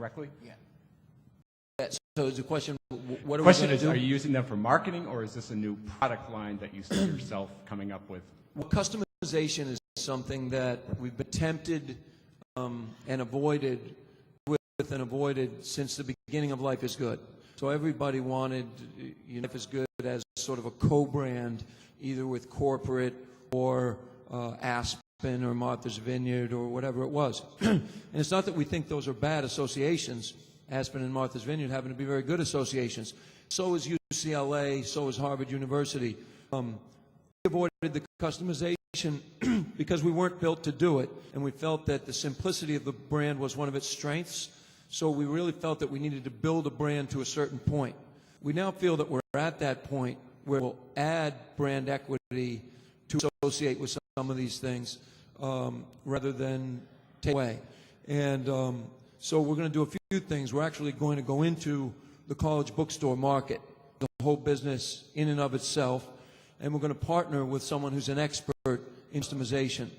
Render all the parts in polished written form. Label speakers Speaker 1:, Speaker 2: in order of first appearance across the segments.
Speaker 1: correctly?
Speaker 2: Yeah. So is the question, what are we
Speaker 1: Question
Speaker 2: going to
Speaker 1: is,
Speaker 2: do?
Speaker 1: are you using them for marketing, or is this a new product line that you see yourself coming up with?
Speaker 2: Well, customization is something that we've been tempted and avoided since the beginning of Life is Good. So everybody wanted Life is Good as sort of a co-brand, either with corporate or Aspen or Martha's Vineyard or whatever it was. And it's not that we think those are bad associations. Aspen and Martha's Vineyard happen to be very good associations. So is UCLA, so is Harvard University. We avoided the customization because we weren't built to do it, and we felt that the simplicity of the brand was one of its strengths. So we really felt that we needed to build a brand to a certain point. We now feel that we're at that point where we'll add brand equity to associate with some of these things rather than take away. And so we're going to do a few things. We're actually going to go into the college bookstore market, the whole business in and of itself, and we're going to partner with someone who's an expert in customization.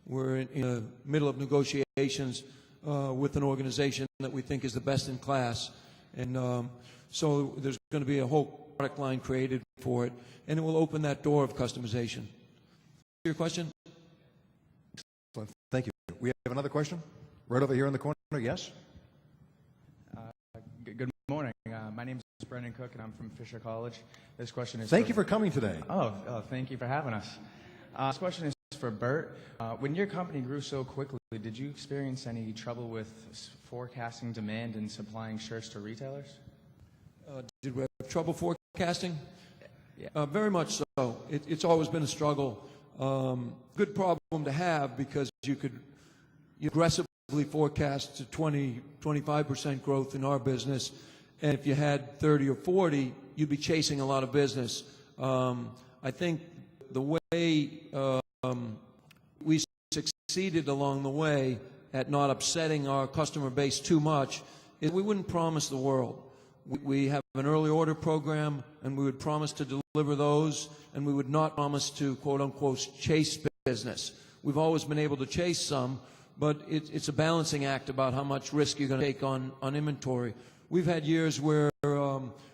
Speaker 2: We're in the middle of negotiations with an organization that we think is the best in class. And so there's going to be a whole product line created for it, and it will open that door of customization. Your question?
Speaker 3: Excellent. Thank you. We have another question right over here in the corner. Yes?
Speaker 4: Good morning. My name is Brendan Cook, and I'm from Fisher College. This question is
Speaker 3: Thank you for coming today.
Speaker 4: Oh, thank you for having us. This question is for Bert. When your company grew so quickly, did you experience any trouble with forecasting demand and supplying shirts to retailers?
Speaker 2: Did we have trouble forecasting?
Speaker 4: Yeah.
Speaker 2: Very much so. It's always been a struggle. Good problem to have, because you aggressively forecast to 20-25% growth in our business, and if you had 30 or 40, you'd be chasing a lot of business. I think the way we succeeded along the way at not upsetting our customer base too much is we wouldn't promise the world. We have an early order program, and we would promise to deliver those, and we would not promise to, quote-unquote, chase business. We've always been able to chase some, but it's a balancing act about how much risk you're going to take on inventory. We've had years where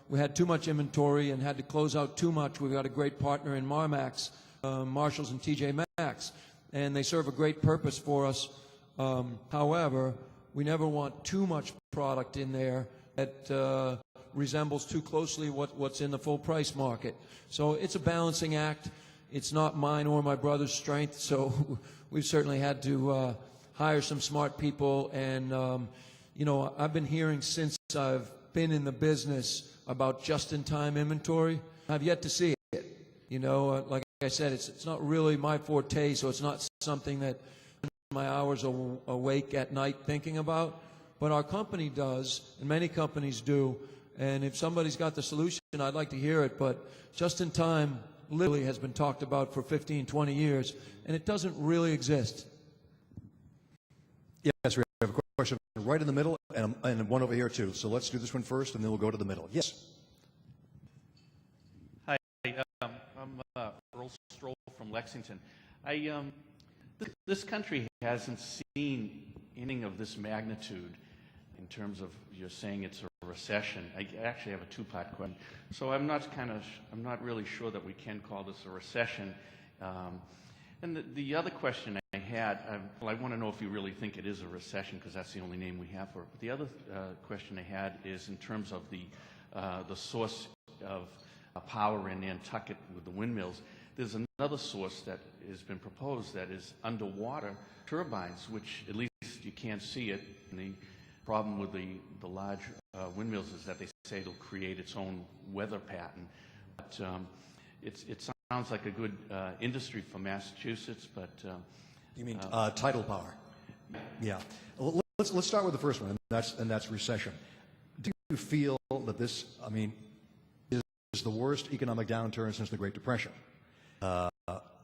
Speaker 2: we had too much inventory and had to close out too much. We've got a great partner in Marmaxx, Marshalls and TJ Maxx, and they serve a great purpose for us. However, we never want too much product in there that resembles too closely what's in the full price market. So it's a balancing act. It's not mine or my brother's strength, so we've certainly had to hire some smart people. And you know, I've been hearing since I've been in the business about just-in-time inventory. I've yet to see it. You know, like I said, it's not really my forte, so it's not something that my hours awake at night thinking about. But our company does, and many companies do. And if somebody's got the solution, I'd like to hear it. But just-in-time literally has been talked about for 15, 20 years, and it doesn't really exist.
Speaker 3: Yes, we have a question right in the middle, and one over here too. So let's do this one first, and then we'll go to the middle. Yes.
Speaker 5: Hi, I'm Earl Stroll from Lexington. This country hasn't seen anything of this magnitude in terms of, you're saying it's a recession. I actually have a two-part question. So I'm not really sure that we can call this a recession. And the other question I had, well, I want to know if you really think it is a recession, because that's the only name we have for it. But the other question I had is in terms of the source of power in Nantucket with the windmills. There's another source that has been proposed that is underwater turbines, which at least you can't see it. And the problem with the large windmills is that they say it'll create its own weather pattern. But it sounds like a good industry for Massachusetts, but...
Speaker 3: You mean tidal power? Yeah. Well, let's start with the first one, and that's recession. Do you feel that this, I mean, is the worst economic downturn since the Great Depression?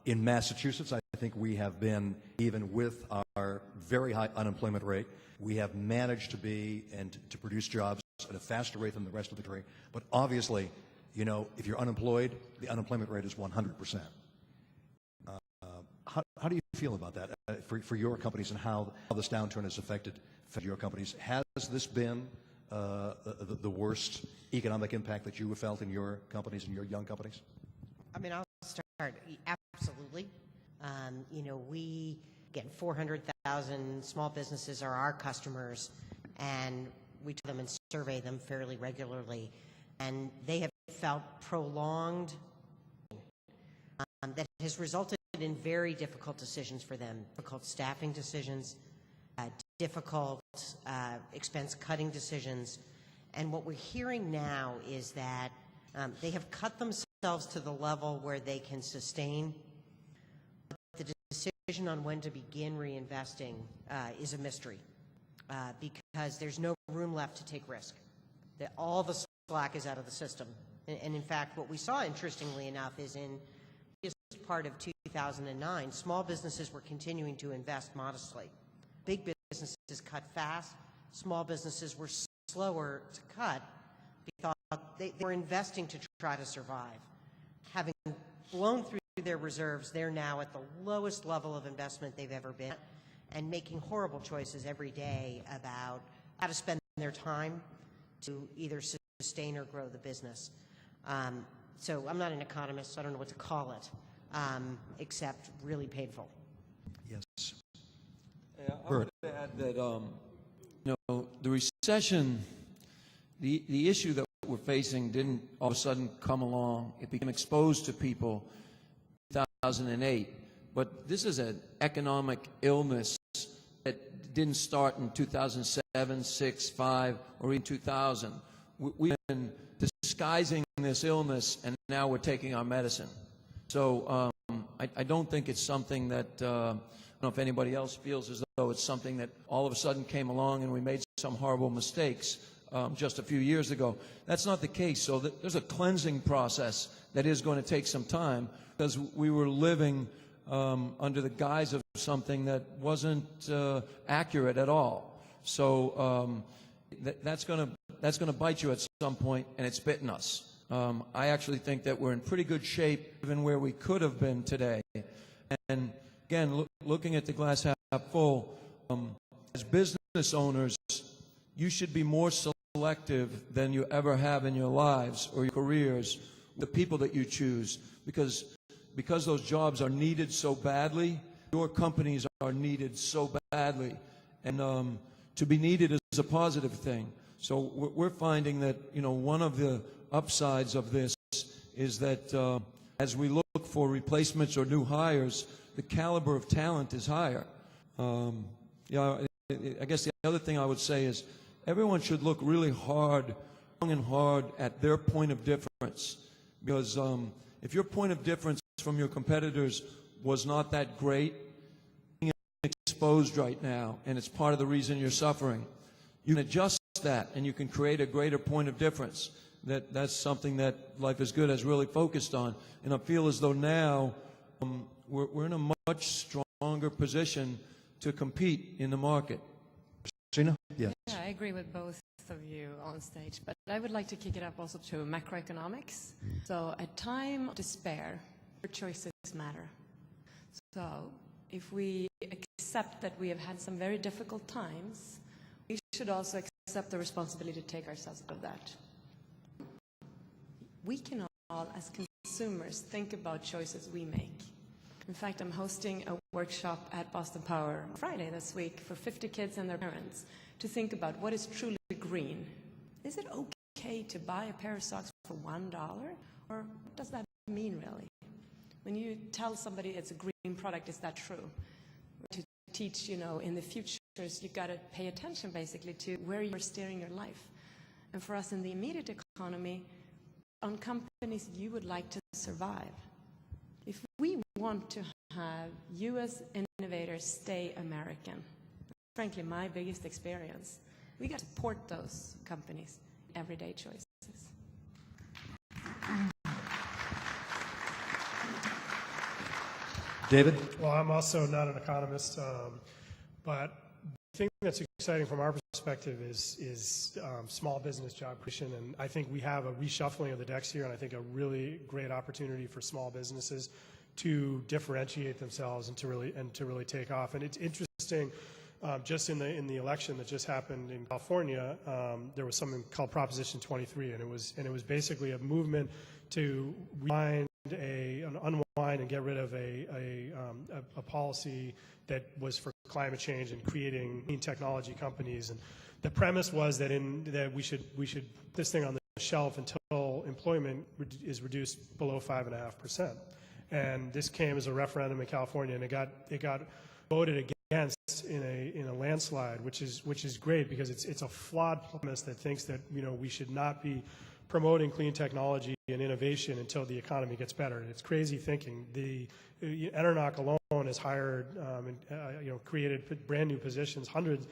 Speaker 3: In Massachusetts, I think we have been, even with our very high unemployment rate, we have managed to be and to produce jobs at a faster rate than the rest of the country. But obviously, you know, if you're unemployed, the unemployment rate is 100%. How do you feel about that for your companies, and how this downturn has affected your companies? Has this been the worst economic impact that you have felt in your companies and your young companies?
Speaker 6: I mean, I'll start. Absolutely. You know, we get 400,000 small businesses are our customers, and we talk to them and survey them fairly regularly, and they have felt prolonged that has resulted in very difficult decisions for them, difficult staffing decisions, difficult expense-cutting decisions. And what we're hearing now is that they have cut themselves to the level where they can sustain. The decision on when to begin reinvesting is a mystery because there's no room left to take risk. All the slack is out of the system. And in fact, what we saw, interestingly enough, is in part of 2009, small businesses were continuing to invest modestly. Big businesses cut fast. Small businesses were slower to cut because they were investing to try to survive. Having blown through their reserves, they're now at the lowest level of investment they've ever been and making horrible choices every day about how to spend their time to either sustain or grow the business. So I'm not an economist, so I don't know what to call it. Except really painful.
Speaker 3: Yes.
Speaker 2: Yeah, I would add that you know, the recession, the issue that we're facing didn't all of a sudden come along. It became exposed to people in 2008. But this is an economic illness that didn't start in 2007, 6, 5, or even 2000. We've been disguising this illness, and now we're taking our medicine. So I don't think it's something that, I don't know if anybody else feels as though it's something that all of a sudden came along and we made some horrible mistakes just a few years ago. That's not the case. So there's a cleansing process that is going to take some time because we were living under the guise of something that wasn't accurate at all. So that's going to bite you at some point, and it's bitten us. I actually think that we're in pretty good shape even where we could have been today. And again, looking at the glass half full, as business owners, you should be more selective than you ever have in your lives or your careers, the people that you choose, because those jobs are needed so badly, your companies are needed so badly, and to be needed is a positive thing. So we're finding that, you know, one of the upsides of this is that as we look for replacements or new hires, the caliber of talent is higher. Yeah, I guess the other thing I would say is everyone should look really hard, long and hard at their point of difference, because if your point of difference from your competitors was not that great, being exposed right now, and it's part of the reason you're suffering, you can adjust that and you can create a greater point of difference. That's something that Life is Good has really focused on. And I feel as though now we're in a much stronger position to compete in the market.
Speaker 3: Christina? Yes.
Speaker 7: Yeah, I agree with both of you on stage, but I would like to kick it up also to macroeconomics. So at time of despair, your choices matter. So if we accept that we have had some very difficult times, we should also accept the responsibility to take ourselves out of that. We can all, as consumers, think about choices we make. In fact, I'm hosting a workshop at Boston Power on Friday this week for 50 kids and their parents to think about what is truly green. Is it okay to buy a pair of socks for $1? Or what does that mean, really? When you tell somebody it's a green product, is that true? To teach, you know, in the futures, you've got to pay attention, basically, to where you're steering your life. And for us in the immediate economy, on companies you would like to survive. If we want to have U.S. innovators stay American, frankly, my biggest experience, we got to support those companies' everyday choices.
Speaker 3: David?
Speaker 8: Well, I'm also not an economist, but the thing that's exciting from our perspective is small business job creation, and I think we have a reshuffling of the decks here, and I think a really great opportunity for small businesses to differentiate themselves and to really take off. And it's interesting. just in the election that just happened in California, there was something called Proposition 23, and it was basically a movement to unwind and get rid of a policy that was for climate change and creating clean technology companies. And the premise was that we should put this thing on the shelf until employment is reduced below 5.5%. And this came as a referendum in California, and it got voted against in a landslide, which is great because it's a flawed premise that thinks that we should not be promoting clean technology and innovation until the economy gets better. And it's crazy thinking. The Enernoc alone has hired, created brand new positions, 100+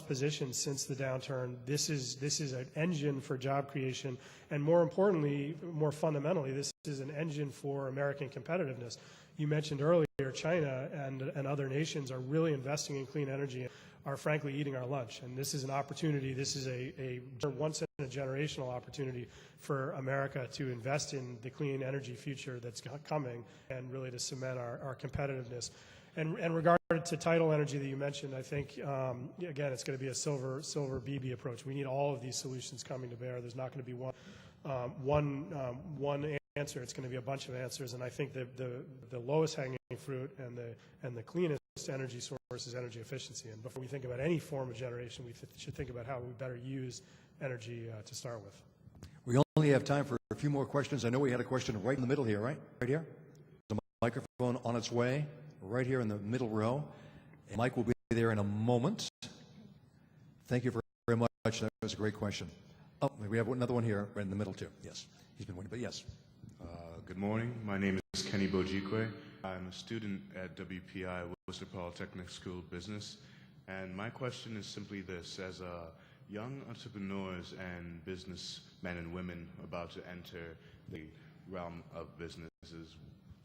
Speaker 8: positions since the downturn. This is an engine for job creation, and more importantly, more fundamentally, this is an engine for American competitiveness. You mentioned earlier, China and other nations are really investing in clean energy and are frankly eating our lunch. And this is an opportunity, this is a once-in-a-generational opportunity for America to invest in the clean energy future that's coming and really to cement our competitiveness. And regarding to tidal energy that you mentioned, I think, again, it's going to be a silver BB approach. We need all of these solutions coming to bear. There's not going to be one answer. It's going to be a bunch of answers, and I think the lowest hanging fruit and the cleanest energy source is energy efficiency. And before we think about any form of generation, we should think about how we better use energy to start with.
Speaker 3: We only have time for a few more questions. I know we had a question right in the middle here, right? Right here. There's a microphone on its way, right here in the middle row. And Mike will be there in a moment. Thank you very much. That was a great question. Oh, we have another one here, right in the middle too. Yes, he's been waiting, but yes.
Speaker 9: Good morning. My name is Kenny Bojikwe. I'm a student at WPI, Worcester Polytechnic School of Business. And my question is simply this. As young entrepreneurs and businessmen and women about to enter the realm of businesses,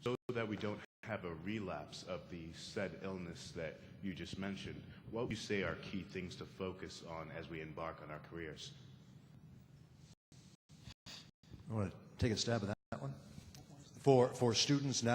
Speaker 9: so that we don't have a relapse of the said illness that you just mentioned, what would you say are key things to focus on as we embark on our careers?
Speaker 3: I want to take a stab at that one. For students now